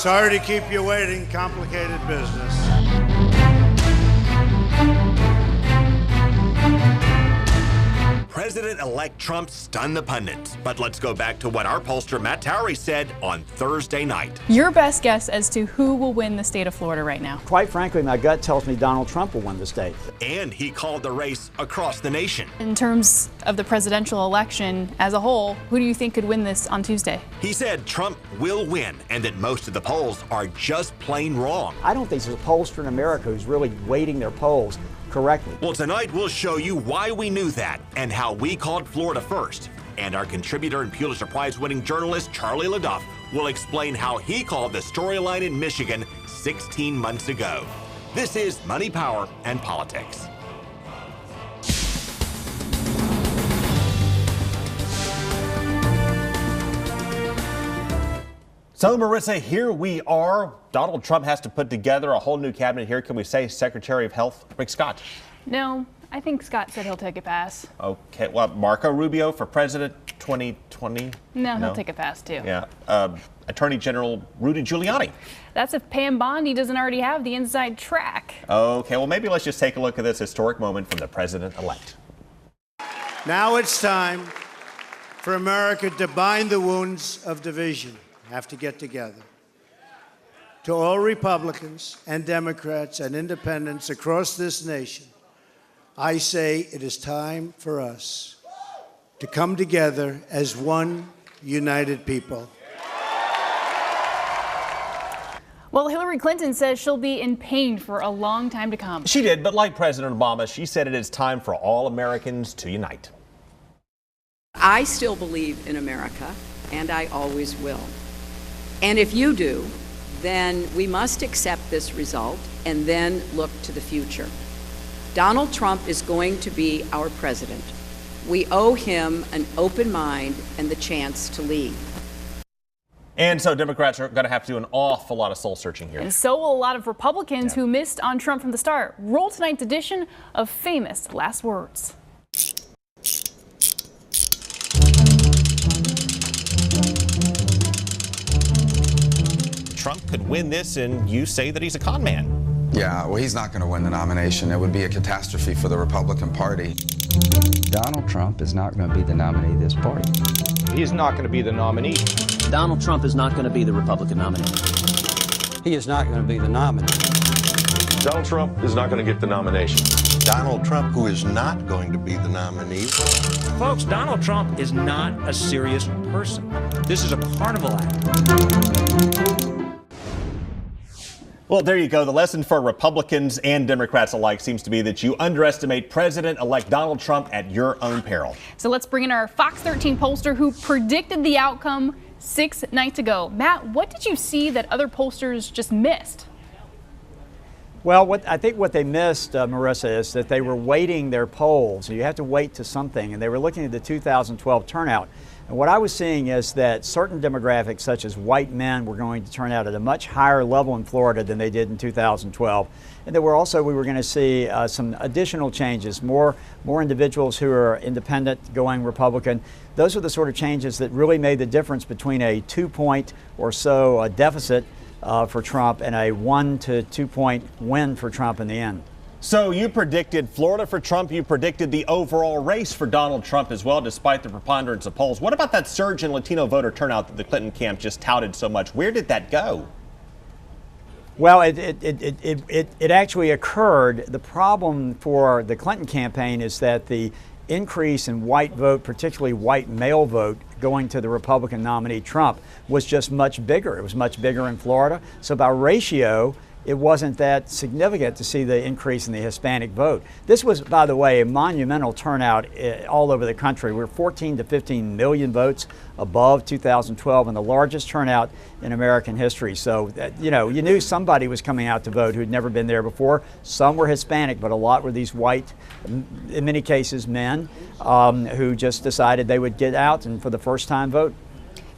Sorry to keep you waiting. Complicated business. President-elect Trump stunned the pundits. But let's go back to what our pollster Matt Towery said on Thursday night. Your best guess as to who will win the state of Florida right now? Quite frankly, my gut tells me Donald Trump will win the state. And he called the race across the nation. In terms of the presidential election as a whole, who do you think could win this on Tuesday? He said Trump will win and that most of the polls are just plain wrong. I don't think there's a pollster in America who's really weighting their polls correctly. Well, tonight we'll show you why we knew that and how we called Florida first. And our contributor and Pulitzer Prize winning journalist Charlie LeDuff will explain how he called the storyline in Michigan 16 months ago. This is Money, Power, and Politics. So, Marissa, here we are. Donald Trump has to put together a whole new cabinet here. Can we say Secretary of Health Rick Scott? No, I think Scott said he'll take a pass. Okay, well, Marco Rubio for President 2020? No, he'll take a pass too. Yeah. Attorney General Rudy Giuliani. That's if Pam Bondi doesn't already have the inside track. Okay, well, maybe let's just take a look at this historic moment from the president-elect. Now it's time for America to bind the wounds of division. Have to get together. To all Republicans and Democrats and independents across this nation, I say it is time for us to come together as one united people. Well, Hillary Clinton says she'll be in pain for a long time to come. She did, but like President Obama, she said it is time for all Americans to unite. I still believe in America, and I always will. And if you do, then we must accept this result and then look to the future. Donald Trump is going to be our president. We owe him an open mind and the chance to lead. And so Democrats are going to have to do an awful lot of soul searching here. And so will a lot of Republicans who missed on Trump from the start. Roll tonight's edition of Famous Last Words. Trump could win this, and you say that he's a con man. Yeah, well, he's not going to win the nomination. It would be a catastrophe for the Republican Party. Donald Trump is not going to be the nominee of this party. He's not going to be the nominee. Donald Trump is not going to be the Republican nominee. He is not going to be the nominee. Donald Trump is not going to get the nomination. Donald Trump, who is not going to be the nominee. Folks, Donald Trump is not a serious person. This is a carnival act. Well, there you go. The lesson for Republicans and Democrats alike seems to be that you underestimate President-elect Donald Trump at your own peril. So let's bring in our Fox 13 pollster who predicted the outcome 6 nights ago. Matt, what did you see that other pollsters just missed? Well, I think what they missed, Marissa, is that they were weighting their polls. You have to weight to something, and they were looking at the 2012 turnout. And what I was seeing is that certain demographics, such as white men, were going to turn out at a much higher level in Florida than they did in 2012. And we were going to see some additional changes, more individuals who are independent going Republican. Those are the sort of changes that really made the difference between a 2-point or so deficit for Trump and a 1 to 2 point win for Trump in the end. So you predicted Florida for Trump. You predicted the overall race for Donald Trump as well, despite the preponderance of polls. What about that surge in Latino voter turnout that the Clinton camp just touted so much? Where did that go? Well, it actually occurred. The problem for the Clinton campaign is that the increase in white vote, particularly white male vote, going to the Republican nominee Trump was just much bigger. It was much bigger in Florida. So by ratio, it wasn't that significant to see the increase in the Hispanic vote. This was, by the way, a monumental turnout all over the country. We're 14 to 15 million votes above 2012 and the largest turnout in American history. So, you knew somebody was coming out to vote who'd never been there before. Some were Hispanic, but a lot were these white, in many cases men, who just decided they would get out and for the first time vote.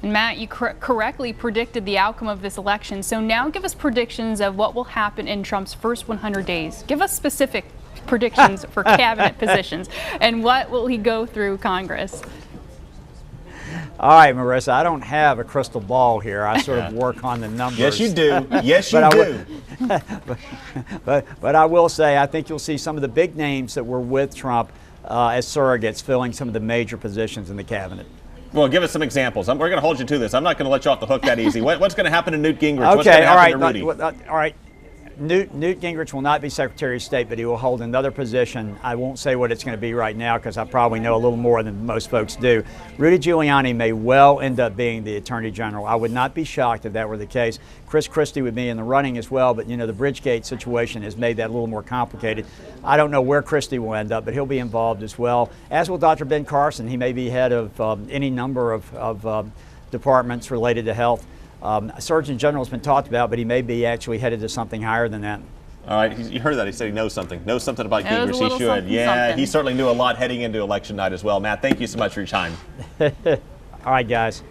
And Matt, you correctly predicted the outcome of this election. So now give us predictions of what will happen in Trump's first 100 days. Give us specific predictions for cabinet positions and what will he go through Congress. All right, Marissa, I don't have a crystal ball here. I sort of work on the numbers. Yes, you do. Yes, you do. But I will say, I think you'll see some of the big names that were with Trump as surrogates filling some of the major positions in the cabinet. Well, give us some examples. We're going to hold you to this. I'm not going to let you off the hook that easy. What's going to happen to Newt Gingrich? Okay, What's going to happen all right, to Rudy? all right. Newt Gingrich will not be Secretary of State, but he will hold another position. I won't say what it's going to be right now because I probably know a little more than most folks do. Rudy Giuliani may well end up being the Attorney General. I would not be shocked if that were the case. Chris Christie would be in the running as well, but you know the Bridgegate situation has made that a little more complicated. I don't know where Christie will end up, but he'll be involved as well, as will Dr. Ben Carson. He may be head of any number of departments related to health. Surgeon General has been talked about, but he may be actually headed to something higher than that. All right, you heard that. He said he knows something. Knows something about Gingrich. He should. Something. He certainly knew a lot heading into election night as well. Matt, thank you so much for your time. All right, guys.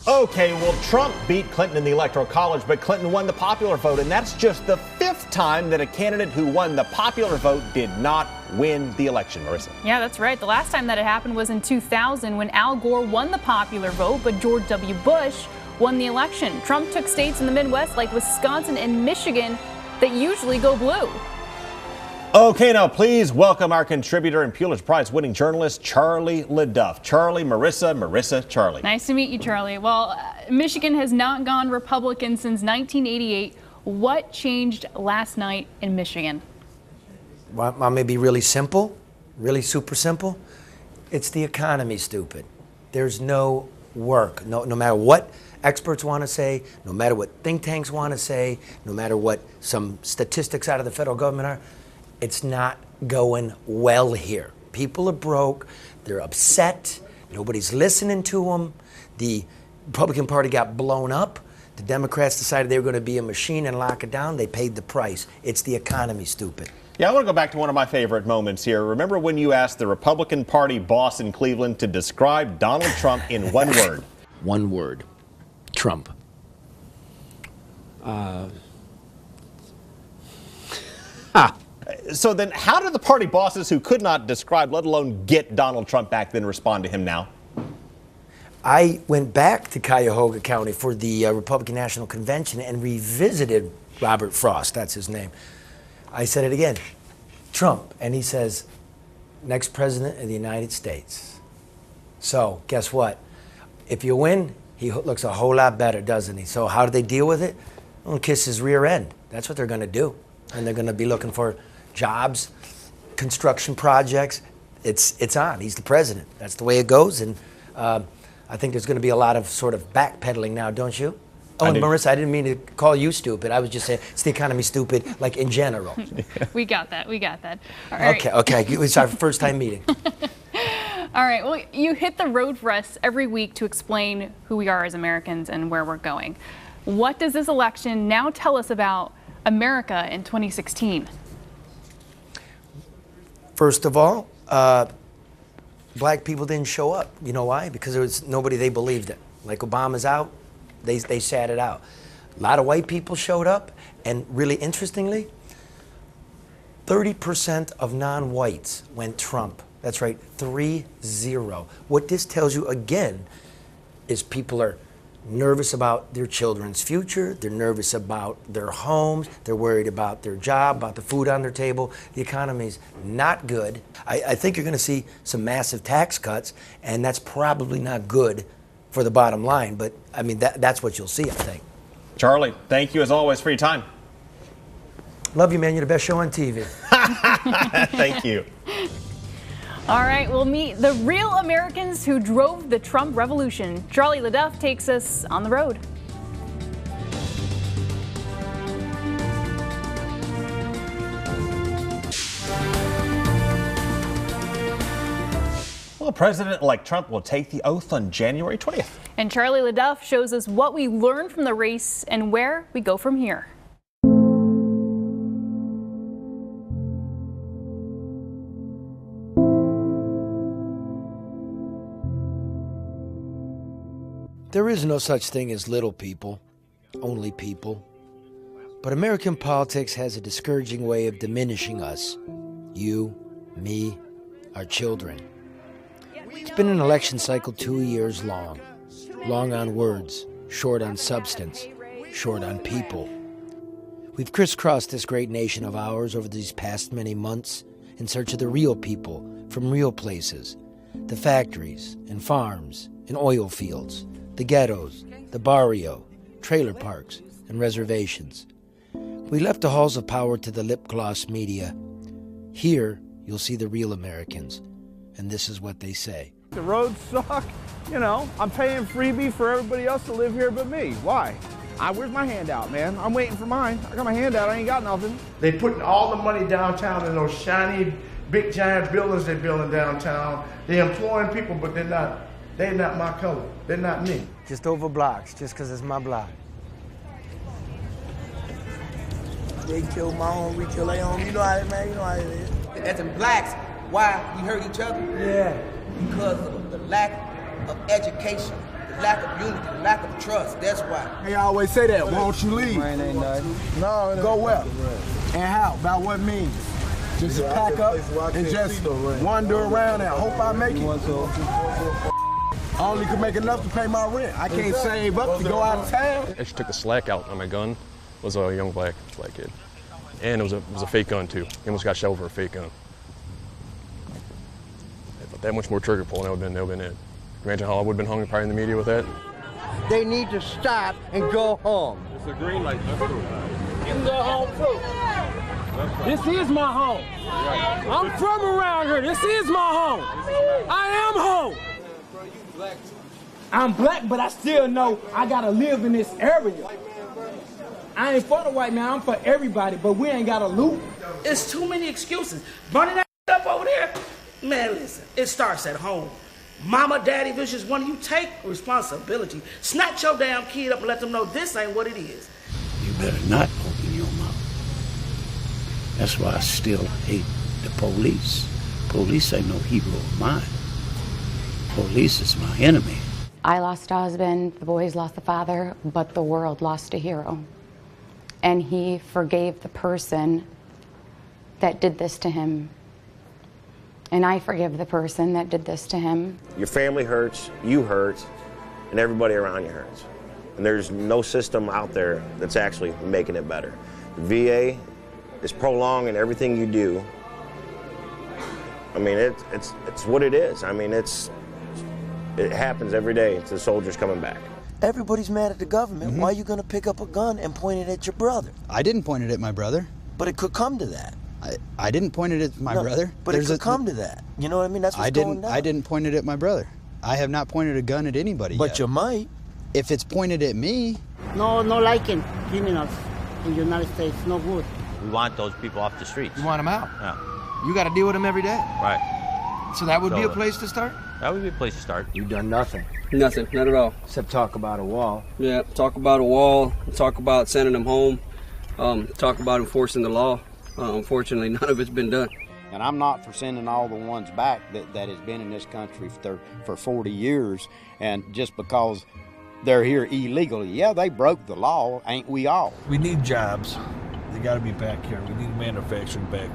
Okay, well, Trump beat Clinton in the Electoral College, but Clinton won the popular vote, and that's just the 5th time that a candidate who won the popular vote did not win the election, Marissa. Yeah, that's right. The last time that it happened was in 2000 when Al Gore won the popular vote, but George W. Bush won the election. Trump took states in the Midwest like Wisconsin and Michigan that usually go blue. Okay, now please welcome our contributor and Pulitzer Prize winning journalist, Charlie LeDuff. Charlie, Marissa, Charlie. Nice to meet you, Charlie. Well, Michigan has not gone Republican since 1988. What changed last night in Michigan? Well, I may be really simple, really super simple. It's the economy, stupid. There's no work. No matter what experts want to say, no matter what think tanks want to say, no matter what some statistics out of the federal government are, it's not going well here. People are broke. They're upset. Nobody's listening to them. The Republican Party got blown up. The Democrats decided they were going to be a machine and lock it down. They paid the price. It's the economy, stupid. Yeah, I want to go back to one of my favorite moments here. Remember when you asked the Republican Party boss in Cleveland to describe Donald Trump in one word? One word. Trump. So then how did the party bosses who could not describe, let alone get Donald Trump back then respond to him now? I went back to Cuyahoga County for the Republican National Convention and revisited Robert Frost, that's his name. I said it again, Trump, and he says, next president of the United States. So guess what? If you win, he looks a whole lot better, doesn't he? So how do they deal with it? Well, kiss his rear end. That's what they're going to do. And they're going to be looking for jobs, construction projects. It's on. He's the president. That's the way it goes. And I think there's going to be a lot of sort of backpedaling now, don't you? Oh, and Marissa, I didn't mean to call you stupid. I was just saying it's the economy stupid, like in general. We got that. All right. Okay. It's our first time meeting. All right. Well, you hit the road for us every week to explain who we are as Americans and where we're going. What does this election now tell us about America in 2016? First of all, black people didn't show up. You know why? Because there was nobody they believed in. Like Obama's out, they sat it out. A lot of white people showed up, and really interestingly, 30% of non-whites went Trump. That's right, 3-0. What this tells you again is people are nervous about their children's future. They're nervous about their homes. They're worried about their job, about the food on their table. The economy's not good. I think you're going to see some massive tax cuts, and that's probably not good for the bottom line. But, I mean, that's what you'll see, I think. Charlie, thank you as always for your time. Love you, man. You're the best show on TV. Thank you. All right, we'll meet the real Americans who drove the Trump revolution. Charlie LeDuff takes us on the road. Well, President-elect Trump will take the oath on January 20th. And Charlie LeDuff shows us what we learned from the race and where we go from here. There is no such thing as little people, only people. But American politics has a discouraging way of diminishing us. You, me, our children. It's been an election cycle 2 years long. Long on words, short on substance, short on people. We've crisscrossed this great nation of ours over these past many months in search of the real people from real places. The factories and farms and oil fields, the ghettos, the barrio, trailer parks, and reservations. We left the halls of power to the lip-gloss media. Here, you'll see the real Americans, and this is what they say. The roads suck. You know, I'm paying freebie for everybody else to live here but me. Why? Where's my handout, man? I'm waiting for mine. I got my handout. I ain't got nothing. They putting all the money downtown in those shiny, big, giant buildings they're building downtown. They're employing people, but they're not my color. They're not me. Just over blocks, just because it's my block. They kill my home, we kill their home. You know how it, man. You know how it is. As in blacks, why we hurt each other? Yeah. Because of the lack of education, the lack of unity, the lack of trust. That's why. They always say that. Why don't you leave? No, go where? And how? By what means? Just pack up and just wander around and hope I make it. I only could make enough to pay my rent. I can't save up to go out of town. Actually took the slack out on my gun. Was a young black kid, and it was a fake gun too. He almost got shot over a fake gun. If that much more trigger pulling, that would have been it. Imagine how I would have been hung probably in the media with that. They need to stop and go home. It's a green light. That's true. You can go home too. This is my home. I'm from around here. This is my home. I am home. I'm black, but I still know I gotta live in this area. I ain't for the white man, I'm for everybody, but we ain't got a loot. It's too many excuses. Burning that up over there, man, listen, it starts at home. Mama, daddy, if it's just one of you, take responsibility. Snatch your damn kid up and let them know this ain't what it is. You better not open your mouth. That's why I still hate the police. Police ain't no hero of mine. Police is my enemy. I lost a husband, the boys lost a father, but the world lost a hero. And he forgave the person that did this to him. And I forgive the person that did this to him. Your family hurts, you hurt, and everybody around you hurts. And there's no system out there that's actually making it better. The VA is prolonging everything you do. I mean, it's what it is. I mean, it happens every day. It's the soldiers coming back. Everybody's mad at the government. Why are you going to pick up a gun and point it at your brother? I didn't point it at my brother. But it could come to that. I didn't point it at my brother. But it could come to that. You know what I mean? That's what's going down. I didn't point it at my brother. I have not pointed a gun at anybody But yet. you might. If it's pointed at me. No liking criminals in the United States. No good. We want those people off the streets. You want them out? Yeah. You got to deal with them every day. Right. So that would be a place to start? That would be a place to start. You've done nothing. Nothing, not at all. Except talk about a wall. Yeah, talk about a wall, talk about sending them home, talk about enforcing the law. Unfortunately, none of it's been done. And I'm not for sending all the ones back that has been in this country for 40 years, and just because they're here illegally. Yeah, they broke the law, ain't we all? We need jobs. They got to be back here. We need manufacturing back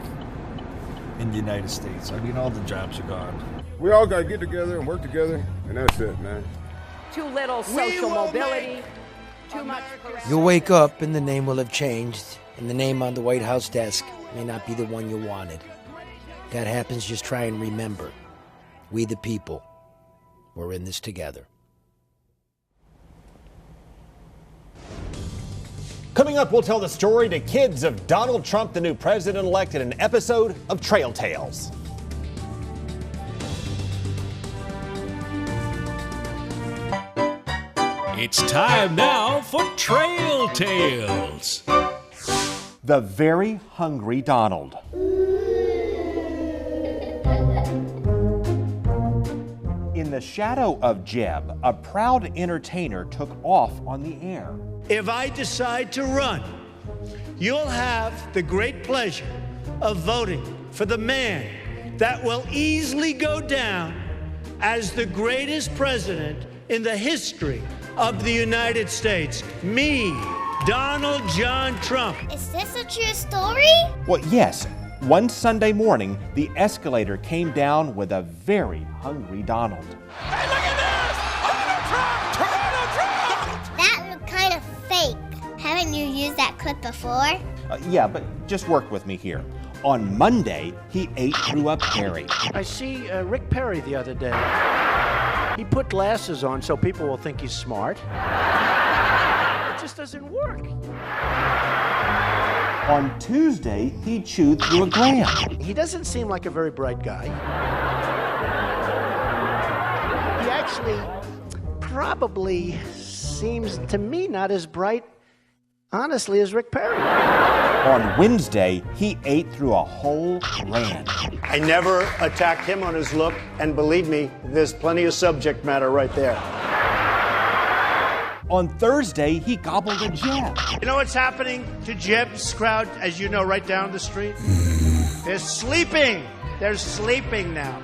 in the United States. I mean, all the jobs are gone. We all got to get together and work together, and that's it, man. Too little social mobility, too much corruption. You'll wake up and the name will have changed, and the name on the White House desk may not be the one you wanted. That happens, just try and remember. We the people, we're in this together. Coming up, we'll tell the story to kids of Donald Trump, the new president-elect, in an episode of Trail Tales. It's time now for Trail Tales. The Very Hungry Donald. In the shadow of Jeb, a proud entertainer took off on the air. If I decide to run, you'll have the great pleasure of voting for the man that will easily go down as the greatest president in the history of the United States. Me, Donald John Trump. Is this a true story? Well, yes. One Sunday morning, the escalator came down with a very hungry Donald. That looked kind of fake. Haven't you used that clip before? Yeah, but just work with me here. On Monday, he ate through a Perry. I see Rick Perry the other day. He put glasses on so people will think he's smart. It just doesn't work. On Tuesday, he chewed through a Graham. He doesn't seem like a very bright guy. He actually probably seems to me not as bright, honestly, as Rick Perry. On Wednesday, he ate through a whole Rand. I never attacked him on his look, and believe me, there's plenty of subject matter right there. On Thursday, he gobbled a Jeb. You know what's happening to Jeb's crowd, as you know, right down the street? They're sleeping. They're sleeping now.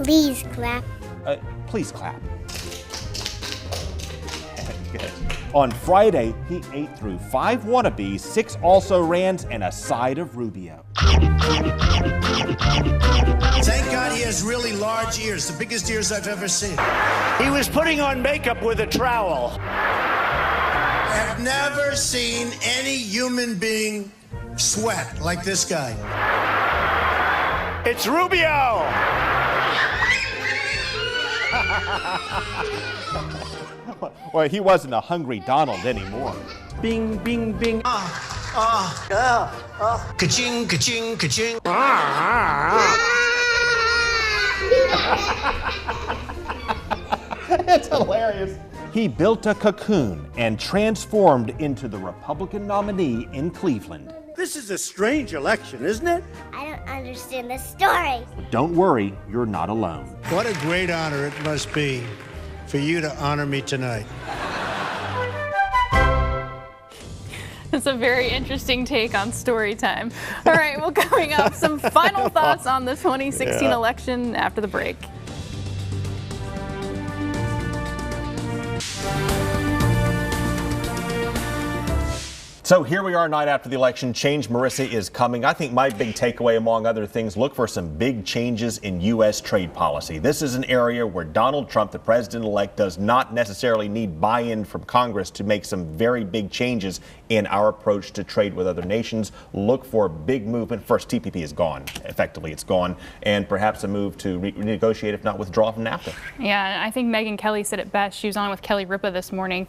Please clap. Please clap. Good. On Friday, he ate through 5 wannabes, 6 also Rands, and a side of Rubio. Thank God he has really large ears, the biggest ears I've ever seen. He was putting on makeup with a trowel. I've never seen any human being sweat like this guy. It's Rubio! Well, he wasn't a hungry Donald anymore. Bing, bing, bing. Ka-ching, ka-ching, ka-ching. It's hilarious. He built a cocoon and transformed into the Republican nominee in Cleveland. This is a strange election, isn't it? I don't understand this story. Don't worry, you're not alone. What a great honor it must be for you to honor me tonight. It's a very interesting take on story time. All right, well, coming up, some final thoughts on the 2016 election after the break. So here we are, night after the election. Change, Marissa, is coming. I think my big takeaway, among other things, look for some big changes in U.S. trade policy. This is an area where Donald Trump, the president-elect, does not necessarily need buy-in from Congress to make some very big changes in our approach to trade with other nations. Look for big movement. First, TPP is gone. Effectively, it's gone. And perhaps a move to renegotiate, if not withdraw from NAFTA. Yeah, I think Megyn Kelly said it best. She was on with Kelly Ripa this morning.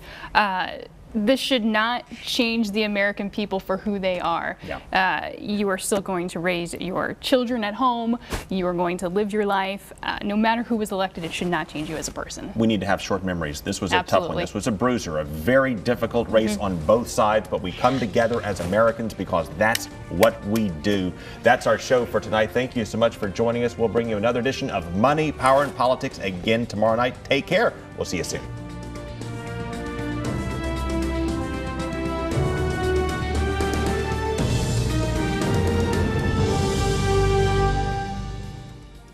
This should not change the American people for who they are. Yeah. You are still going to raise your children at home. You are going to live your life. No matter who was elected, it should not change you as a person. We need to have short memories. This was a tough one. This was a bruiser, a very difficult race on both sides, but we come together as Americans because that's what we do. That's our show for tonight. Thank you so much for joining us. We'll bring you another edition of Money, Power, and Politics again tomorrow night. Take care. We'll see you soon.